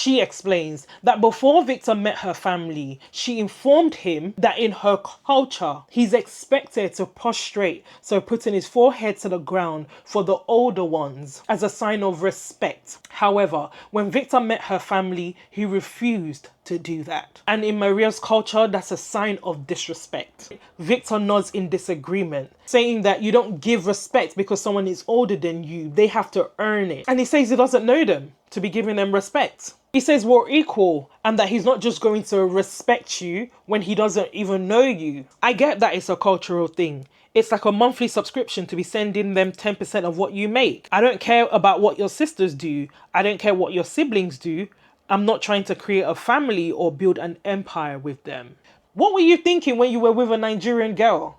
She explains that before Victor met her family, she informed him that in her culture, he's expected to prostrate, so putting his forehead to the ground for the older ones as a sign of respect. However, when Victor met her family, he refused to do that. And in Maria's culture, that's a sign of disrespect. Victor nods in disagreement, saying that you don't give respect because someone is older than you. They have to earn it. And he says he doesn't know them to be giving them respect. He says we're equal and that he's not just going to respect you when he doesn't even know you. I get that it's a cultural thing. It's like a monthly subscription to be sending them 10% of what you make. I don't care about what your sisters do. I don't care what your siblings do. I'm not trying to create a family or build an empire with them. What were you thinking when you were with a Nigerian girl?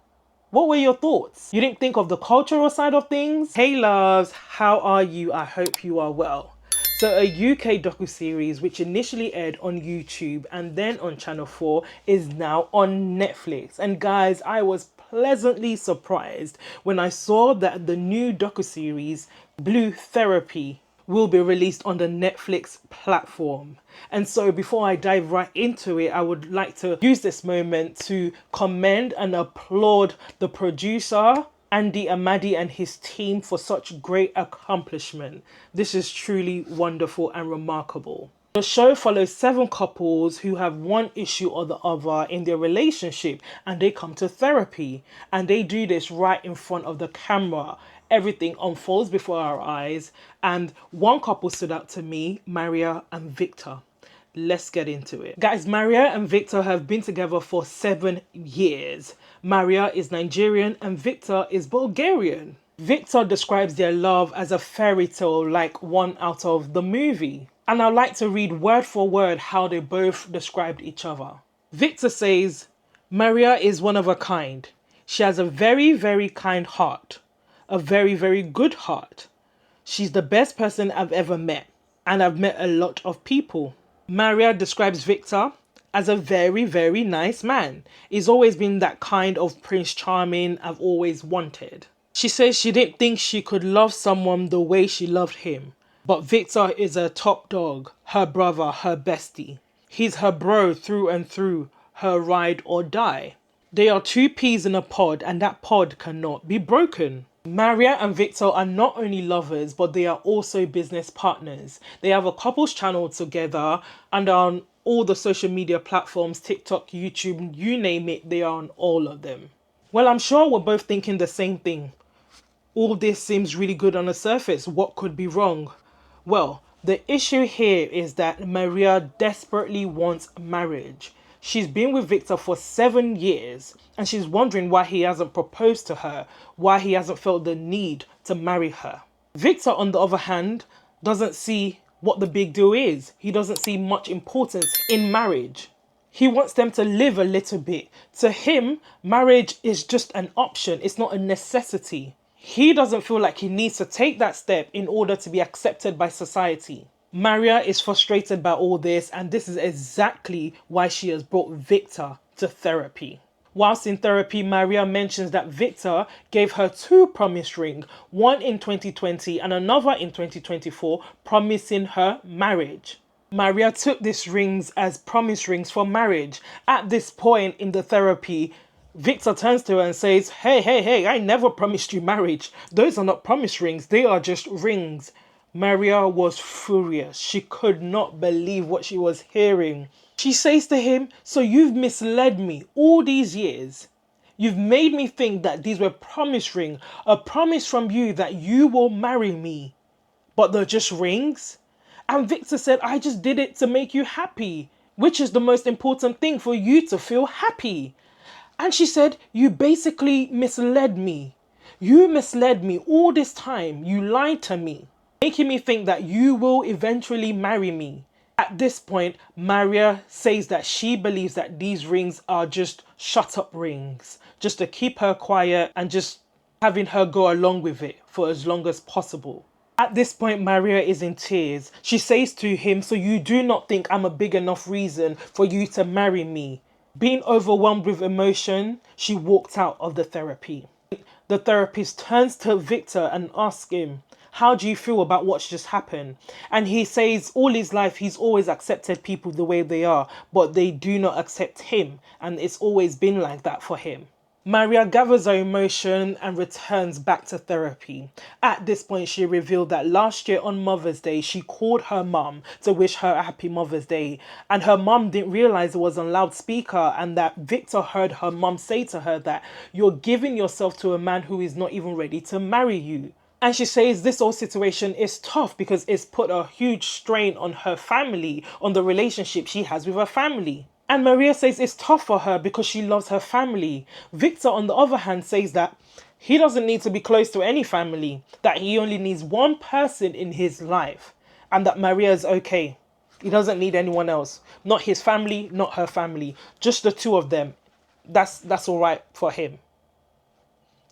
What were your thoughts? You didn't think of the cultural side of things? Hey loves, how are you? I hope you are well. So a UK docuseries which initially aired on YouTube and then on Channel 4 is now on Netflix. And guys, I was pleasantly surprised when I saw that the new docuseries Blue Therapy will be released on the Netflix platform. And so before I dive right into it, I would like to use this moment to commend and applaud the producer, Andy Amadi, and his team for such great accomplishment. This is truly wonderful and remarkable. The show follows 7 couples who have one issue or the other in their relationship, and they come to therapy, and they do this right in front of the camera. Everything unfolds before our eyes, and one couple stood out to me, Maria and Victor. Let's get into it. Guys, Maria and Victor have been together for 7 years. Maria is Nigerian and Victor is Bulgarian. Victor describes their love as a fairy tale like one out of the movie. And I'd like to read word for word how they both described each other. Victor says, Maria is one of a kind. She has a very, very kind heart. A very, very good heart. She's the best person I've ever met. And I've met a lot of people. Maria describes Victor as a very, very nice man. He's always been that kind of Prince Charming I've always wanted. She says she didn't think she could love someone the way she loved him. But Victor is a top dog, her brother, her bestie. He's her bro through and through, her ride or die. They are 2 peas in a pod and that pod cannot be broken. Maria and Victor are not only lovers, but they are also business partners. They have a couples channel together and are on all the social media platforms, TikTok, YouTube, you name it, they are on all of them. Well, I'm sure we're both thinking the same thing. All this seems really good on the surface. What could be wrong? Well, the issue here is that Maria desperately wants marriage. She's been with Victor for 7 years and she's wondering why he hasn't proposed to her, why he hasn't felt the need to marry her. Victor, on the other hand, doesn't see what the big deal is. He doesn't see much importance in marriage. He wants them to live a little bit. To him, marriage is just an option. It's not a necessity. He doesn't feel like he needs to take that step in order to be accepted by society. Maria is frustrated by all this, and this is exactly why she has brought Victor to therapy. Whilst in therapy, Maria mentions that Victor gave her 2 promise rings, one in 2020 and another in 2024, promising her marriage. Maria took these rings as promise rings for marriage. At this point in the therapy, Victor turns to her and says, hey, I never promised you marriage. Those are not promise rings, they are just rings. Maria was furious. She could not believe what she was hearing. She says to him, so you've misled me all these years. You've made me think that these were promise rings, a promise from you that you will marry me. But they're just rings? And Victor said, I just did it to make you happy, which is the most important thing, for you to feel happy. And she said, you basically misled me. You misled me all this time. You lied to me, making me think that you will eventually marry me. At this point, Maria says that she believes that these rings are just shut up rings, just to keep her quiet and just having her go along with it for as long as possible. At this point, Maria is in tears. She says to him, so you do not think I'm a big enough reason for you to marry me? Being overwhelmed with emotion, she walked out of the therapy. The therapist turns to Victor and asks him, how do you feel about what's just happened? And he says all his life he's always accepted people the way they are, but they do not accept him, and it's always been like that for him. Maria gathers her emotion and returns back to therapy. At this point, she revealed that last year on Mother's Day, she called her mum to wish her a happy Mother's Day. And her mum didn't realize it was on loudspeaker, and that Victor heard her mum say to her that you're giving yourself to a man who is not even ready to marry you. And she says this whole situation is tough because it's put a huge strain on her family, on the relationship she has with her family. And Maria says it's tough for her because she loves her family. Victor, on the other hand, says that he doesn't need to be close to any family, that he only needs one person in his life, and that Maria is okay. He doesn't need anyone else. Not his family, not her family. Just the two of them. That's all right for him.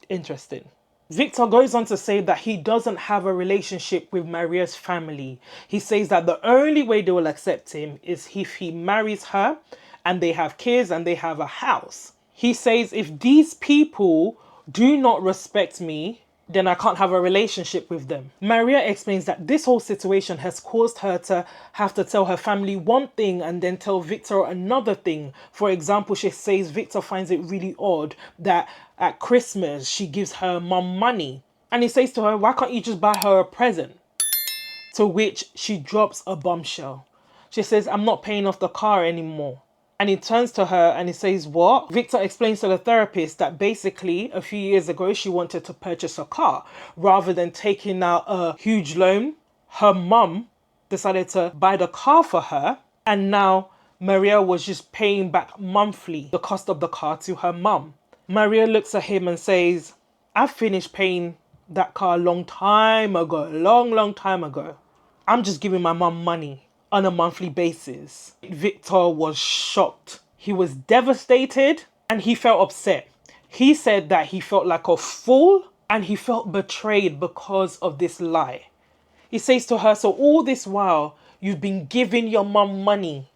Interesting. Victor goes on to say that he doesn't have a relationship with Maria's family. He says that the only way they will accept him is if he marries her and they have kids and they have a house. He says if these people do not respect me, then I can't have a relationship with them. Maria explains that this whole situation has caused her to have to tell her family one thing and then tell Victor another thing. For example, she says Victor finds it really odd that at Christmas she gives her mum money. And he says to her, why can't you just buy her a present? To which she drops a bombshell. She says, I'm not paying off the car anymore. And he turns to her and he says, what? Victor explains to the therapist that basically a few years ago she wanted to purchase a car. Rather than taking out a huge loan, her mum decided to buy the car for her. And now Maria was just paying back monthly the cost of the car to her mum. Maria looks at him and says, I finished paying that car a long time ago. Long time ago. I'm just giving my mum money on a monthly basis. Victor was shocked. He was devastated and he felt upset. He said that he felt like a fool and he felt betrayed because of this lie. He says to her, so all this while you've been giving your mum money.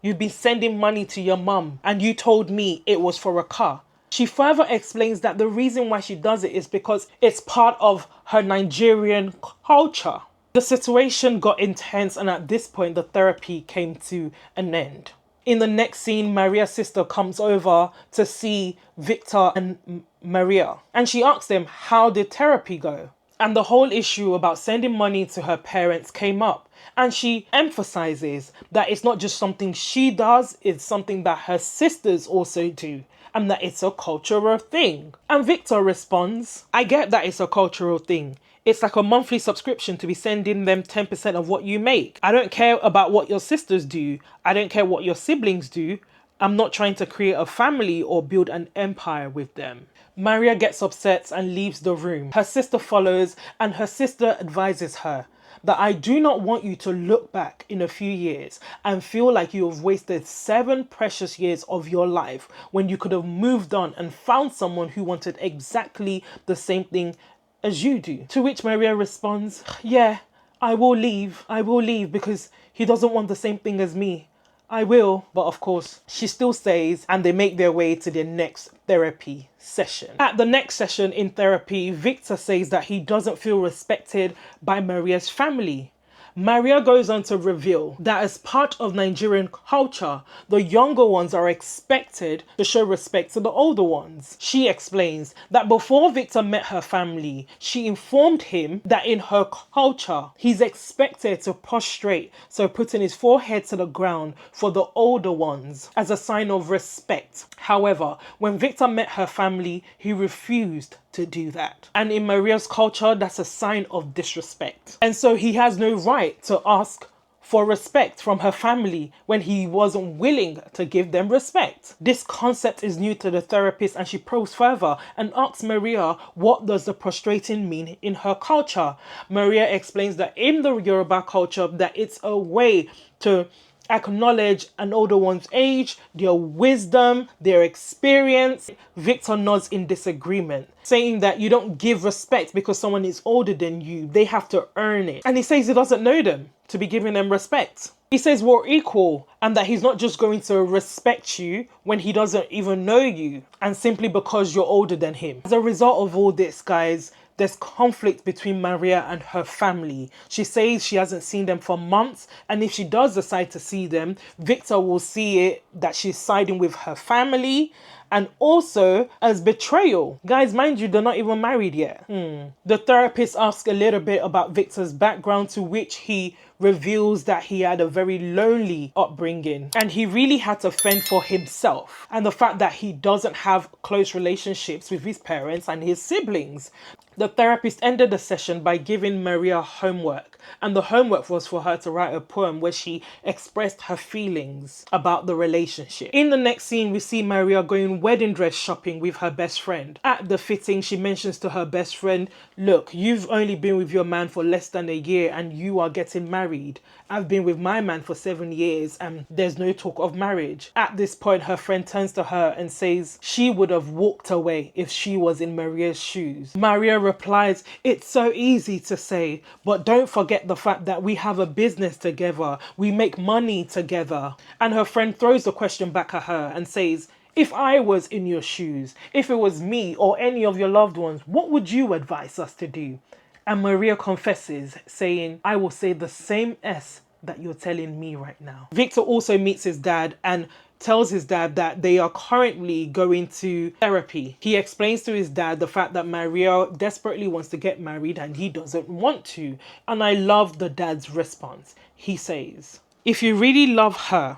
You've been sending money to your mum and you told me it was for a car. She further explains that the reason why she does it is because it's part of her Nigerian culture. The situation got intense and at this point the therapy came to an end. In the next scene, Maria's sister comes over to see Victor and Maria. And she asks them, how did therapy go? And the whole issue about sending money to her parents came up. And she emphasizes that it's not just something she does, it's something that her sisters also do. And that it's a cultural thing. And Victor responds, I get that it's a cultural thing. It's like a monthly subscription to be sending them 10% of what you make. I don't care about what your sisters do. I don't care what your siblings do. I'm not trying to create a family or build an empire with them. Maria gets upset and leaves the room. Her sister follows and her sister advises her that I do not want you to look back in a few years and feel like you have wasted 7 precious years of your life when you could have moved on and found someone who wanted exactly the same thing as you do. To which Maria responds, yeah, I will leave because he doesn't want the same thing as me. I will. But of course, she still stays and they make their way to their next therapy session. At the next session in therapy, Victor says that he doesn't feel respected by Maria's family. Maria goes on to reveal that as part of Nigerian culture, the younger ones are expected to show respect to the older ones. She explains that before Victor met her family, she informed him that in her culture, he's expected to prostrate, so putting his forehead to the ground for the older ones as a sign of respect. However, when Victor met her family, he refused to do that. And in Maria's culture, that's a sign of disrespect. And so he has no right to ask for respect from her family when he wasn't willing to give them respect. This concept is new to the therapist and she probes further and asks Maria, what does the prostrating mean in her culture? Maria explains that in the Yoruba culture, that it's a way to acknowledge an older one's age, their wisdom, their experience. Victor nods in disagreement, saying that you don't give respect because someone is older than you. They have to earn it. And he says he doesn't know them to be giving them respect. He says we're equal and that he's not just going to respect you when he doesn't even know you and simply because you're older than him. As a result of all this, guys, there's conflict between Maria and her family. She says she hasn't seen them for months, and if she does decide to see them, Victor will see it that she's siding with her family and also as betrayal. Guys, mind you, they're not even married yet. The therapist asks a little bit about Victor's background, to which he reveals that he had a very lonely upbringing and he really had to fend for himself, and the fact that he doesn't have close relationships with his parents and his siblings. The therapist ended the session by giving Maria homework, and the homework was for her to write a poem where she expressed her feelings about the relationship. In the next scene, we see Maria going wedding dress shopping with her best friend. At the fitting, she mentions to her best friend, look, you've only been with your man for less than a year and you are getting married. I've been with my man for 7 years and there's no talk of marriage. At this point, her friend turns to her and says she would have walked away if she was in Maria's shoes. Maria replies, it's so easy to say, but don't forget the fact that we have a business together. We make money together. And her friend throws the question back at her and says, if I was in your shoes, if it was me or any of your loved ones, what would you advise us to do? And Maria confesses, saying, I will say the same S that you're telling me right now. Victor also meets his dad and tells his dad that they are currently going to therapy. He explains to his dad the fact that Maria desperately wants to get married and he doesn't want to. And I love the dad's response. He says, if you really love her,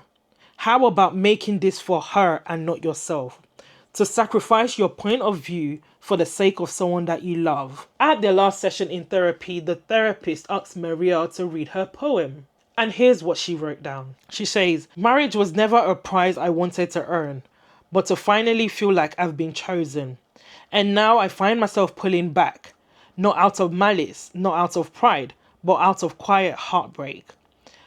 how about making this for her and not yourself? To sacrifice your point of view for the sake of someone that you love. At their last session in therapy, the therapist asks Maria to read her poem. And here's what she wrote down. She says, marriage was never a prize I wanted to earn, but to finally feel like I've been chosen. And now I find myself pulling back, not out of malice, not out of pride, but out of quiet heartbreak.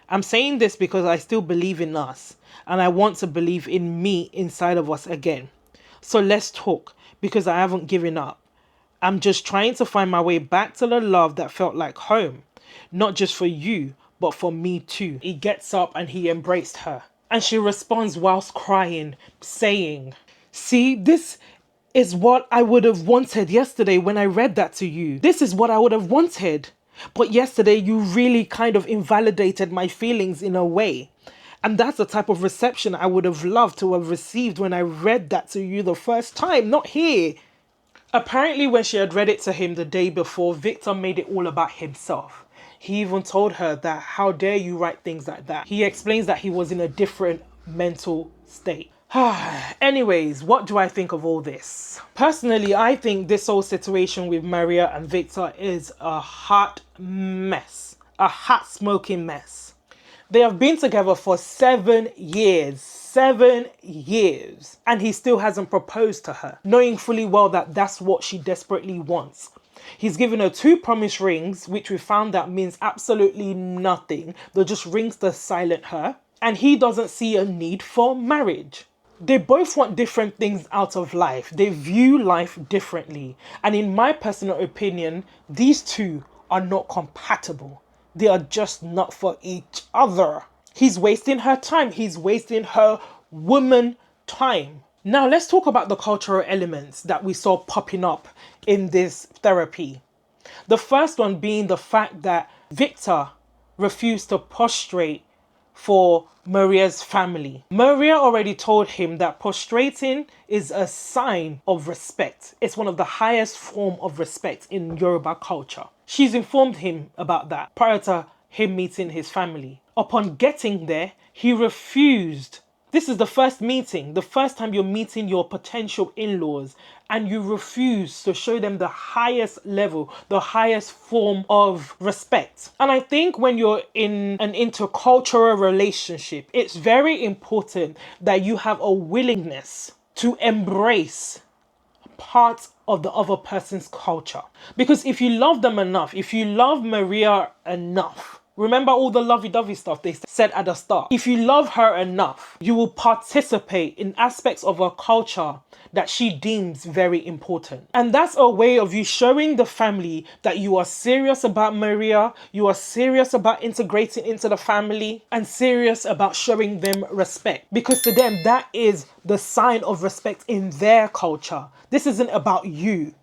I'm saying this because I still believe in us, and I want to believe in me inside of us again. So let's talk, because I haven't given up. I'm just trying to find my way back to the love that felt like home, not just for you, but for me too. He gets up and he embraced her. And she responds whilst crying, saying, see, this is what I would have wanted yesterday when I read that to you. This is what I would have wanted. But yesterday you really kind of invalidated my feelings in a way. And that's the type of reception I would have loved to have received when I read that to you the first time, not here. Apparently when she had read it to him the day before, Victor made it all about himself. He even told her that, how dare you write things like that? He explains that he was in a different mental state. Anyways, what do I think of all this? Personally, I think this whole situation with Maria and Victor is a hot mess. A hot smoking mess. They have been together for 7 years. 7 years. And he still hasn't proposed to her, knowing fully well that that's what she desperately wants. He's given her 2 promise rings, which we found out means absolutely nothing. They're just rings to silent her. And he doesn't see a need for marriage. They both want different things out of life. They view life differently. And in my personal opinion, these two are not compatible. They are just not for each other. He's wasting her time. He's wasting her woman time. Now let's talk about the cultural elements that we saw popping up in this therapy. The first one being the fact that Victor refused to prostrate for Maria's family. Maria already told him that prostrating is a sign of respect. It's one of the highest form of respect in Yoruba culture. She's informed him about that prior to him meeting his family. Upon getting there, he refused. This is the first meeting, the first time you're meeting your potential in-laws, and you refuse to show them the highest level, the highest form of respect. And I think when you're in an intercultural relationship, it's very important that you have a willingness to embrace part of the other person's culture. Because if you love them enough, if you love Maria enough, remember all the lovey-dovey stuff they said at the start. If you love her enough, you will participate in aspects of her culture that she deems very important. And that's a way of you showing the family that you are serious about Maria, you are serious about integrating into the family, and serious about showing them respect. Because to them, that is the sign of respect in their culture. This isn't about you.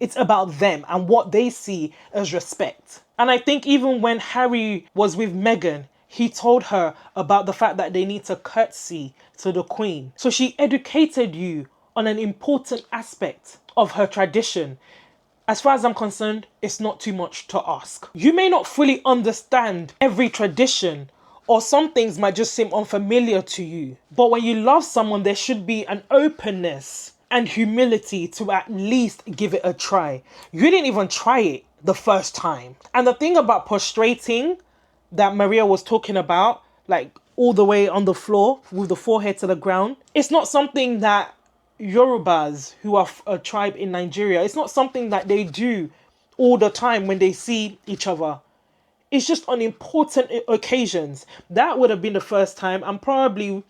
It's about them and what they see as respect. And I think even when Harry was with Meghan, he told her about the fact that they need to curtsy to the Queen. So she educated you on an important aspect of her tradition. As far as I'm concerned, it's not too much to ask. You may not fully understand every tradition, or some things might just seem unfamiliar to you. But when you love someone, there should be an openness and humility to at least give it a try. You didn't even try it the first time. And the thing about prostrating that Maria was talking about, like all the way on the floor with the forehead to the ground, it's not something that Yorubas, who are a tribe in Nigeria, it's not something that they do all the time when they see each other. It's just on important occasions. That would have been the first time, and probably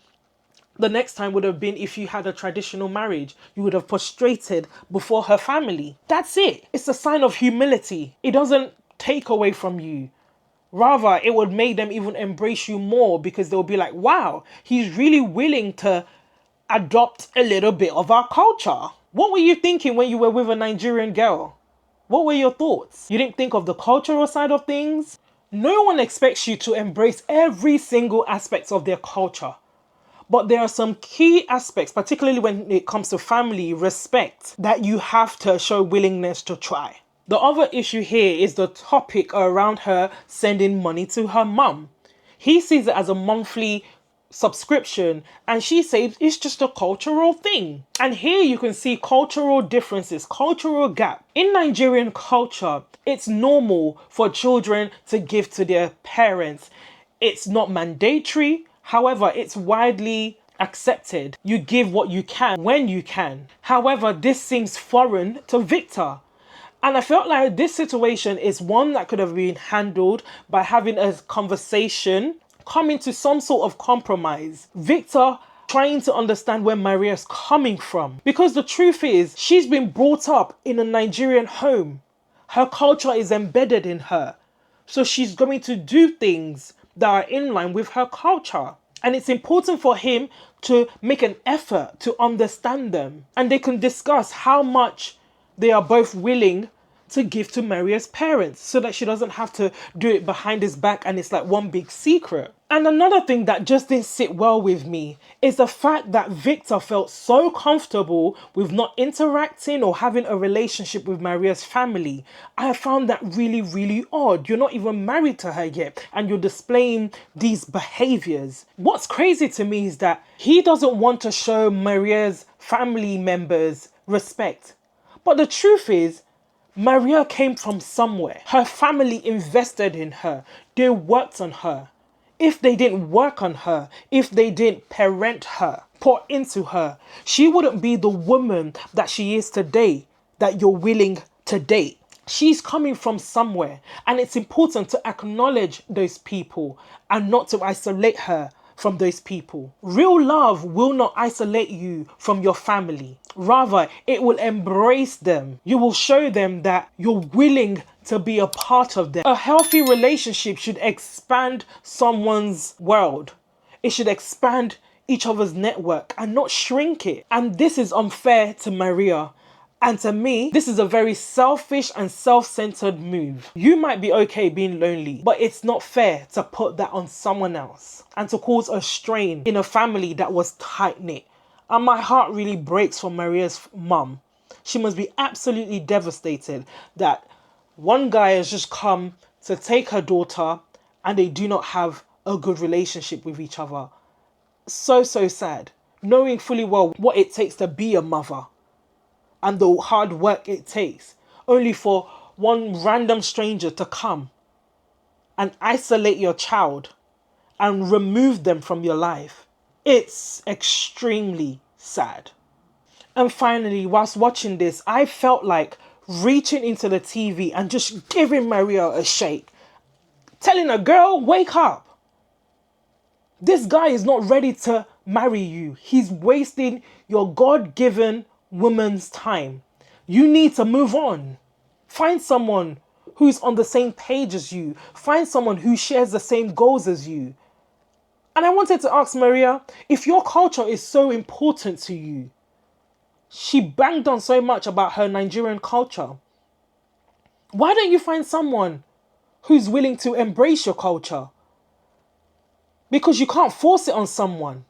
the next time would have been if you had a traditional marriage. You would have prostrated before her family. That's it. It's a sign of humility. It doesn't take away from you. Rather, it would make them even embrace you more, because they'll be like, wow, he's really willing to adopt a little bit of our culture. What were you thinking when you were with a Nigerian girl? What were your thoughts? You didn't think of the cultural side of things? No one expects you to embrace every single aspect of their culture. But there are some key aspects, particularly when it comes to family respect, that you have to show willingness to try. The other issue here is the topic around her sending money to her mum. He sees it as a monthly subscription, and she says it's just a cultural thing. And here you can see cultural differences, cultural gap. In Nigerian culture, it's normal for children to give to their parents. It's not mandatory, however, it's widely accepted. You give what you can when you can. However, this seems foreign to Victor. And I felt like this situation is one that could have been handled by having a conversation, coming to some sort of compromise. Victor trying to understand where Maria's coming from. Because the truth is, she's been brought up in a Nigerian home. Her culture is embedded in her. So she's going to do things that are in line with her culture. And it's important for him to make an effort to understand them. And they can discuss how much they are both willing to give to Maria's parents, so that she doesn't have to do it behind his back and it's like one big secret. And another thing that just didn't sit well with me is the fact that Victor felt so comfortable with not interacting or having a relationship with Maria's family. I found that really, really odd. You're not even married to her yet and you're displaying these behaviors. What's crazy to me is that he doesn't want to show Maria's family members respect. But the truth is, Maria came from somewhere. Her family invested in her. They worked on her. If they didn't work on her, if they didn't parent her, pour into her, she wouldn't be the woman that she is today, that you're willing to date. She's coming from somewhere, and it's important to acknowledge those people and not to isolate her from those people. Real love will not isolate you from your family. Rather, it will embrace them. You will show them that you're willing to be a part of them. A healthy relationship should expand someone's world. It should expand each other's network and not shrink it. And this is unfair to Maria. And to me, this is a very selfish and self-centered move. You might be okay being lonely, but it's not fair to put that on someone else and to cause a strain in a family that was tight-knit. And my heart really breaks for Maria's mum. She must be absolutely devastated that one guy has just come to take her daughter and they do not have a good relationship with each other. So sad. Knowing fully well what it takes to be a mother and the hard work it takes, only for one random stranger to come and isolate your child and remove them from your life. It's extremely sad. And finally, whilst watching this, I felt like reaching into the TV and just giving Maria a shake, telling her, girl, wake up. This guy is not ready to marry you. He's wasting your God-given woman's time. You need to move on. Find someone who's on the same page as you. Find someone who shares the same goals as you. And I wanted to ask Maria, if your culture is so important to you, She banged on so much about her Nigerian culture. Why don't you find someone who's willing to embrace your culture? Because you can't force it on someone.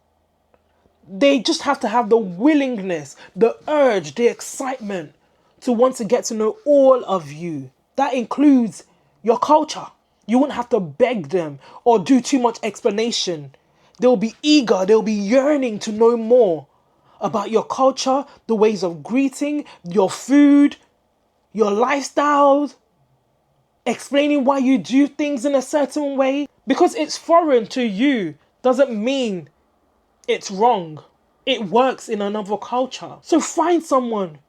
They just have to have the willingness, the urge, the excitement to want to get to know all of you. That includes your culture. You wouldn't have to beg them or do too much explanation. They'll be eager, they'll be yearning to know more about your culture, the ways of greeting, your food, your lifestyles, explaining why you do things in a certain way. Because it's foreign to you doesn't mean it's wrong. It works in another culture. So find someone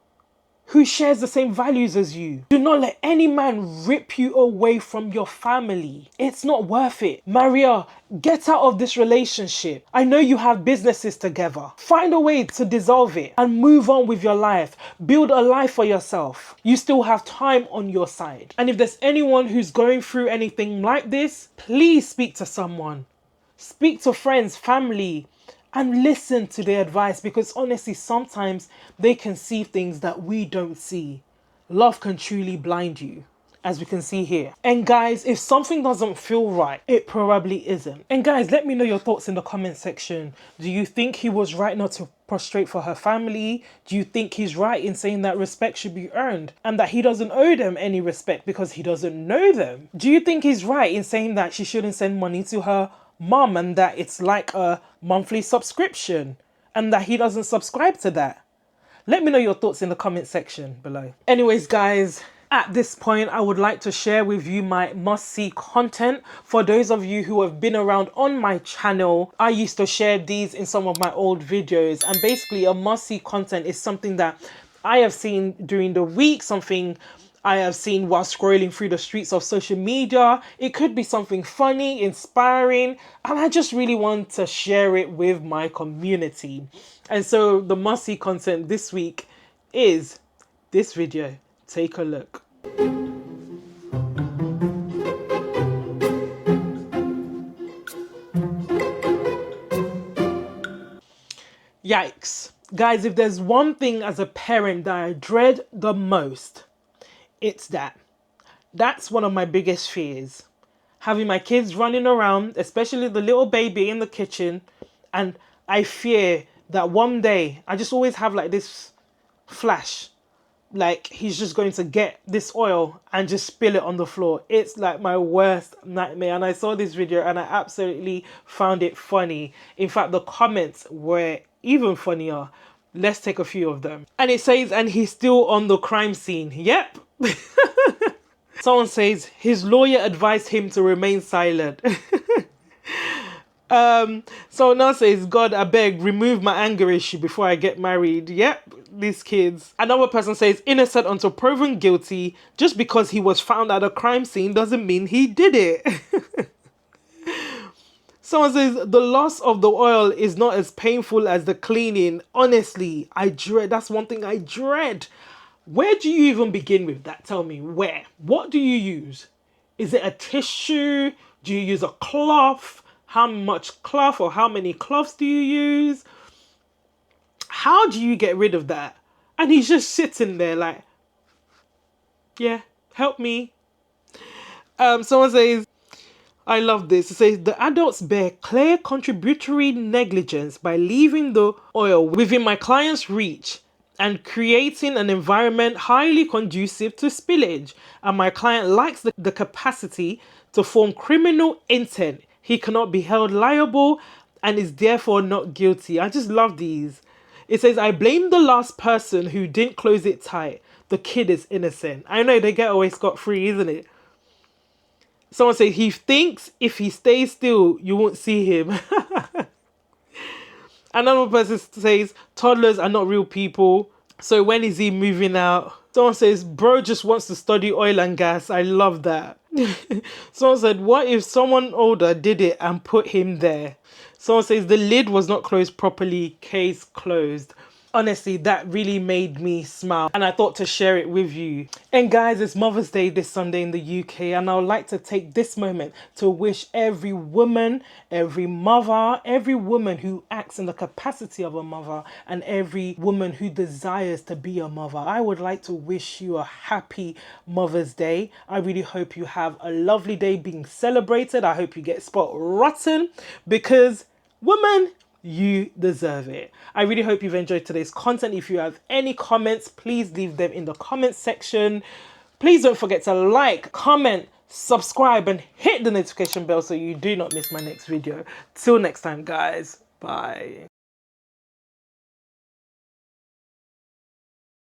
who shares the same values as you. Do not let any man rip you away from your family. It's not worth it. Maria, get out of this relationship. I know you have businesses together. Find a way to dissolve it and move on with your life. Build a life for yourself. You still have time on your side. And if there's anyone who's going through anything like this, please speak to someone. Speak to friends, family, and listen to their advice, because honestly, sometimes they can see things that we don't see. Love can truly blind you, as we can see here. And guys, if something doesn't feel right, it probably isn't. And guys, let me know your thoughts in the comment section. Do you think he was right not to prostrate for her family? Do you think he's right in saying that respect should be earned and that he doesn't owe them any respect because he doesn't know them? Do you think he's right in saying that she shouldn't send money to her mum and that it's like a monthly subscription and that he doesn't subscribe to that? Let me know your thoughts in the comment section below. Anyways, guys, at this point, I would like to share with you my must-see content. For those of you who have been around on my channel, I used to share these in some of my old videos. And basically, a must-see content is something that I have seen during the week, something I have seen while scrolling through the streets of social media. It could be something funny, inspiring, and I just really want to share it with my community. And so the must-see content this week is this video. Take a look. Yikes. Guys, if there's one thing as a parent that I dread the most, it's that. That's one of my biggest fears. Having my kids running around, especially the little baby in the kitchen, and I fear that one day, I just always have like this flash, like he's just going to get this oil and just spill it on the floor. It's like my worst nightmare. And I saw this video and I absolutely found it funny. In fact, the comments were even funnier. Let's take a few of them. And it says, and he's still on the crime scene. Yep. Someone says his lawyer advised him to remain silent. Someone else says, God, I beg, remove my anger issue before I get married. Yep, these kids. Another person says, innocent until proven guilty. Just because he was found at a crime scene doesn't mean he did it. Someone says, the loss of the oil is not as painful as the cleaning. Honestly, I dread. That's one thing I dread. Where do you even begin with that? Tell me, where? What do you use? Is it a tissue? Do you use a cloth? How much cloth or how many cloths do you use? How do you get rid of that? And he's just sitting there like, yeah, help me. Someone says, I love this. It says, the adults bear clear contributory negligence by leaving the oil within my client's reach and creating an environment highly conducive to spillage. And my client lacks the capacity to form criminal intent. He cannot be held liable and is therefore not guilty. I just love these. It says, I blame the last person who didn't close it tight. The kid is innocent. I know they get away scot-free, isn't it? Someone says, he thinks if he stays still, you won't see him. Another person says, toddlers are not real people. So when is he moving out? Someone says, bro just wants to study oil and gas. I love that. Someone said, what if someone older did it and put him there? Someone says, the lid was not closed properly. Case closed. Honestly, that really made me smile and I thought to share it with you. And guys, it's Mother's Day this Sunday in the UK and I would like to take this moment to wish every woman, every mother, every woman who acts in the capacity of a mother, and every woman who desires to be a mother. I would like to wish you a happy Mother's Day. I really hope you have a lovely day being celebrated. I hope you get spot rotten, because woman, you deserve it. I really hope you've enjoyed today's content. If you have any comments, please leave them in the comment section. Please don't forget to like, comment, subscribe, and hit the notification bell so you do not miss my next video. Till next time, guys. Bye.